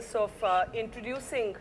process of introducing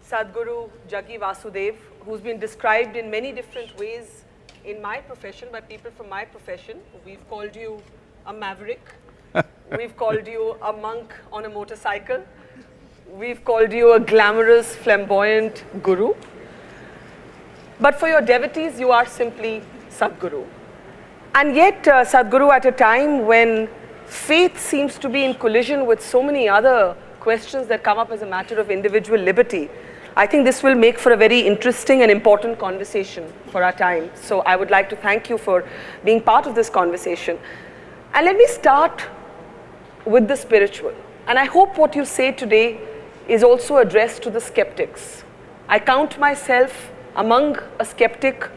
Sadhguru Jaggi Vasudev, who's been described in many different ways in my profession by people from my profession. We've called you a maverick, we've called you a monk on a motorcycle, we've called you a glamorous, flamboyant guru. But for your devotees, you are simply Sadhguru. And yet, Sadhguru, at a time when faith seems to be in collision with so many other questions that come up as a matter of individual liberty, I think this will make for a very interesting and important conversation for our time. So I would like to thank you for being part of this conversation. And let me start with the spiritual. And I hope what you say today is also addressed to the skeptics. I count myself among a skeptic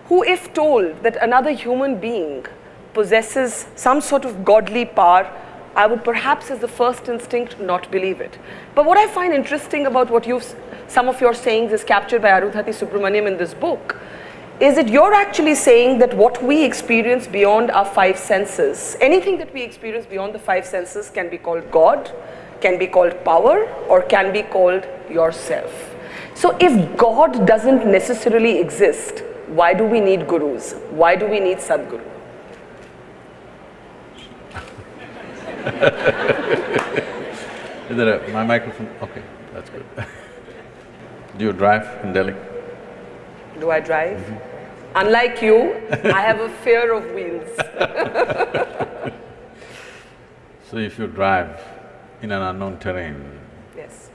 who, if told that another human being possesses some sort of godly power, I would perhaps as the first instinct not believe it. But what I find interesting about what some of your sayings is captured by Arundhati Subramaniam in this book, is that you're actually saying that what we experience beyond our five senses, anything that we experience beyond the five senses can be called God, can be called power, or can be called yourself. So if God doesn't necessarily exist, why do we need gurus? Why do we need Sadhguru? Is there my microphone? Okay, that's good. Do you drive in Delhi? Do I drive? Unlike you, I have a fear of wheels. So if you drive in an unknown terrain, Yes.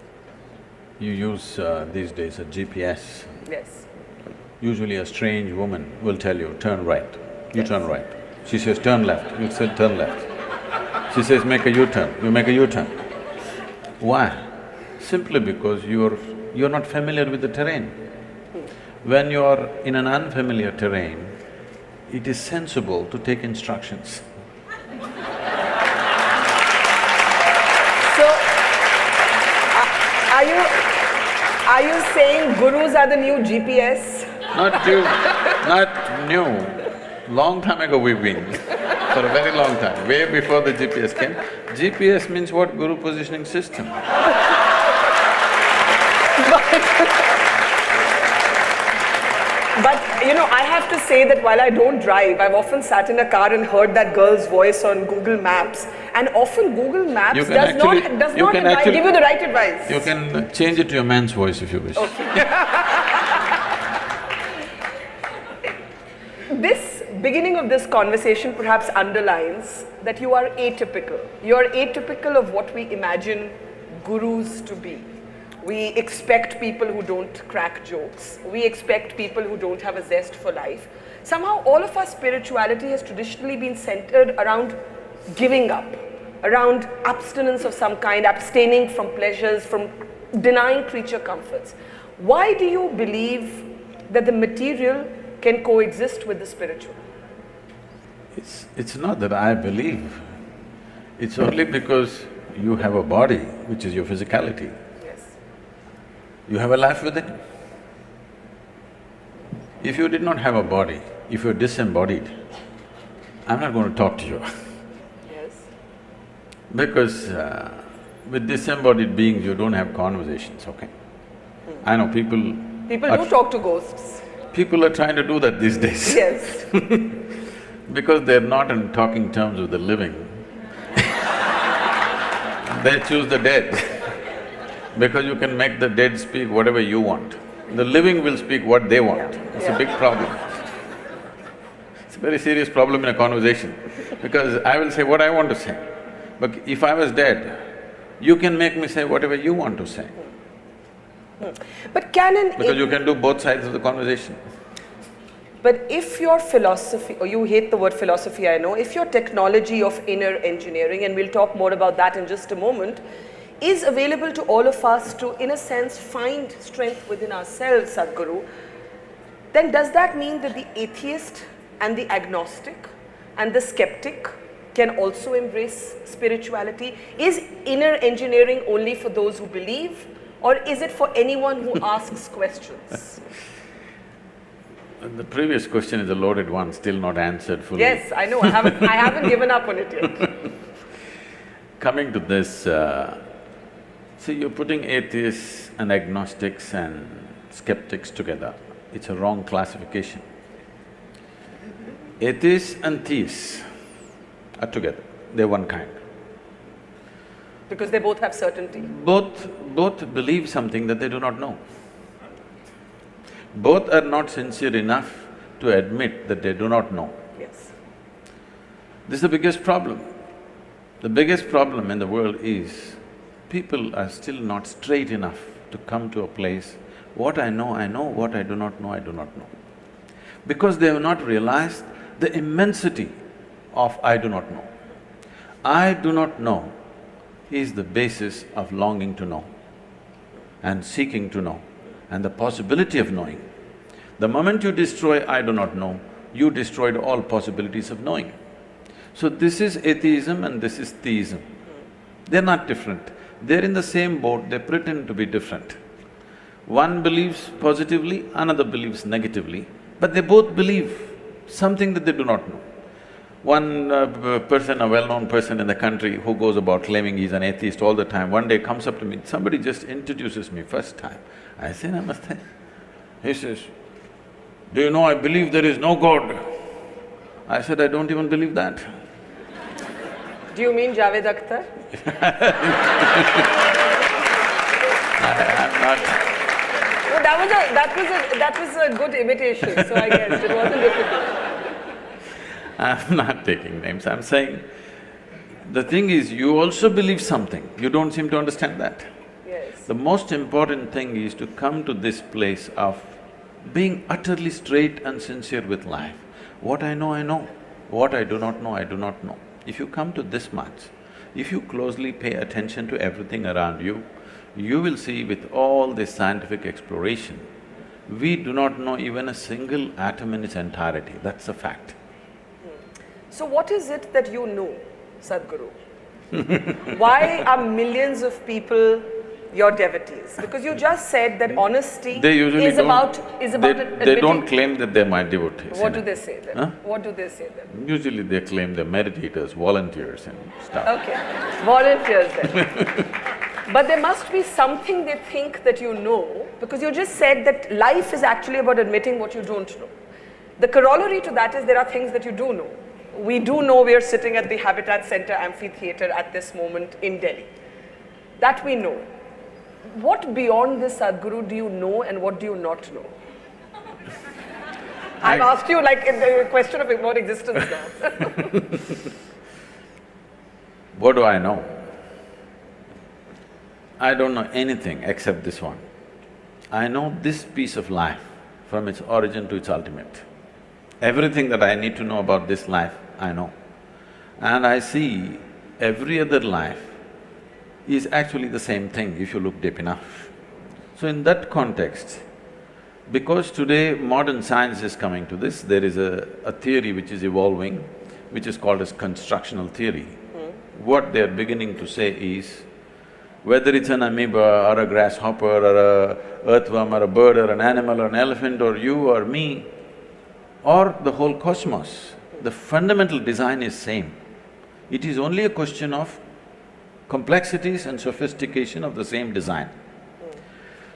you use these days a GPS. Yes. Usually a strange woman will tell you, turn right. You Yes. turn right. She says, turn left. You say, turn left. She says, make a U-turn. You make a U-turn. Why? Simply because you're not familiar with the terrain. When you're in an unfamiliar terrain, it is sensible to take instructions. So, are you saying gurus are the new GPS? Not new. Long time ago we've been, for a very long time, way before the GPS came. GPS means what? Guru Positioning System. But you know, I have to say that while I don't drive, I've often sat in a car and heard that girl's voice on Google Maps, and often Google Maps does not give you the right advice. You can change it to your man's voice if you wish. This beginning of this conversation perhaps underlines that you are atypical. You are atypical of what we imagine gurus to be. We expect people who don't crack jokes. We expect people who don't have a zest for life. Somehow all of our spirituality has traditionally been centered around giving up, around abstinence of some kind, abstaining from pleasures, from denying creature comforts. Why do you believe that the material can coexist with the spiritual? It's not that I believe, it's only because you have a body, which is your physicality. You have a life within. If you did not have a body, if you're disembodied, I'm not going to talk to you. Yes. Because with disembodied beings, you don't have conversations, okay? I know people… People do talk to ghosts. People are trying to do that these days. Yes. Because they're not in talking terms with the living, they choose the dead. Because you can make the dead speak whatever you want. The living will speak what they want. It's a big problem. It's a very serious problem in a conversation, because I will say what I want to say. But if I was dead, you can make me say whatever you want to say. But because you can do both sides of the conversation. But if your philosophy, or you hate the word philosophy, I know, if your technology of inner engineering, and we'll talk more about that in just a moment, is available to all of us to, in a sense, find strength within ourselves, Sadhguru, then does that mean that the atheist and the agnostic and the skeptic can also embrace spirituality? Is inner engineering only for those who believe, or is it for anyone who asks questions? The previous question is a loaded one, still not answered fully. Yes, I know, I haven't given up on it yet. Coming to this, See, you're putting atheists and agnostics and skeptics together. It's a wrong classification. Atheists and theists are together, they're one kind. Because they both have certainty. Both believe something that they do not know. Both are not sincere enough to admit that they do not know. Yes. This is the biggest problem. The biggest problem in the world is people are still not straight enough to come to a place, what I know, what I do not know, I do not know. Because they have not realized the immensity of I do not know. I do not know is the basis of longing to know and seeking to know and the possibility of knowing. The moment you destroy I do not know, you destroyed all possibilities of knowing. So this is atheism and this is theism. They're not different. They're in the same boat, they pretend to be different. One believes positively, another believes negatively, but they both believe something that they do not know. One person, a well-known person in the country who goes about claiming he's an atheist all the time, one day comes up to me, somebody just introduces me first time. I say, Namaste. He says, do you know I believe there is no God? I said, I don't even believe that. Do you mean Javed Akhtar? I'm not… No, that was a good imitation, so I guess it wasn't difficult. I'm not taking names, I'm saying, the thing is, you also believe something, you don't seem to understand that. Yes. The most important thing is to come to this place of being utterly straight and sincere with life. What I know, what I do not know, I do not know. If you come to this much, if you closely pay attention to everything around you, you will see with all this scientific exploration, we do not know even a single atom in its entirety, that's a fact. So what is it that you know, Sadhguru? Why are millions of people your devotees? Because you just said that honesty They usually is don't… about They admitting… don't claim that they're my devotees. What do they say then? Huh? What do they say then? Usually they claim they're meditators, volunteers and stuff. Okay, volunteers then. But there must be something they think that you know, because you just said that life is actually about admitting what you don't know. The corollary to that is there are things that you do know. We do know we are sitting at the Habitat Center Amphitheatre at this moment in Delhi. That we know. What beyond this, Sadhguru, do you know and what do you not know? I've asked you like in the question of more existence now. What do I know? I don't know anything except this one. I know this piece of life from its origin to its ultimate. Everything that I need to know about this life, I know. And I see every other life is actually the same thing if you look deep enough. So in that context, because today modern science is coming to this, there is a theory which is evolving, which is called as constructional theory. What they're beginning to say is, whether it's an amoeba or a grasshopper or a earthworm or a bird or an animal or an elephant or you or me, or the whole cosmos, the fundamental design is same. It is only a question of complexities and sophistication of the same design.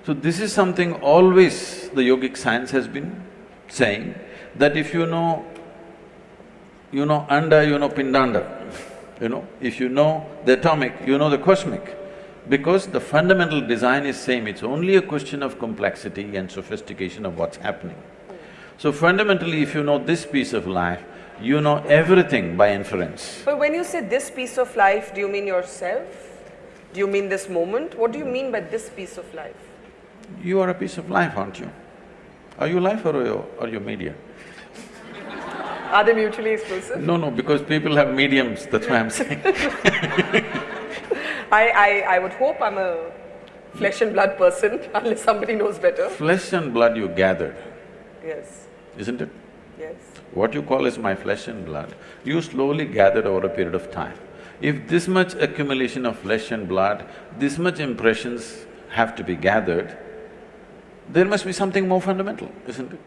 So this is something always the yogic science has been saying, that if you know anda, you know pindanda, if you know the atomic, you know the cosmic. Because the fundamental design is same, it's only a question of complexity and sophistication of what's happening. So fundamentally, if you know this piece of life, you know everything by inference. But when you say this piece of life, do you mean yourself? Do you mean this moment? What do you mean by this piece of life? You are a piece of life, aren't you? Are you life or you're media? Are they mutually exclusive? No, because people have mediums, that's why I'm saying. I would hope I'm a flesh and blood person, unless somebody knows better. Flesh and blood you gathered, Yes, isn't it? yes. What you call as my flesh and blood, you slowly gathered over a period of time. If this much accumulation of flesh and blood, this much impressions have to be gathered, there must be something more fundamental, isn't it?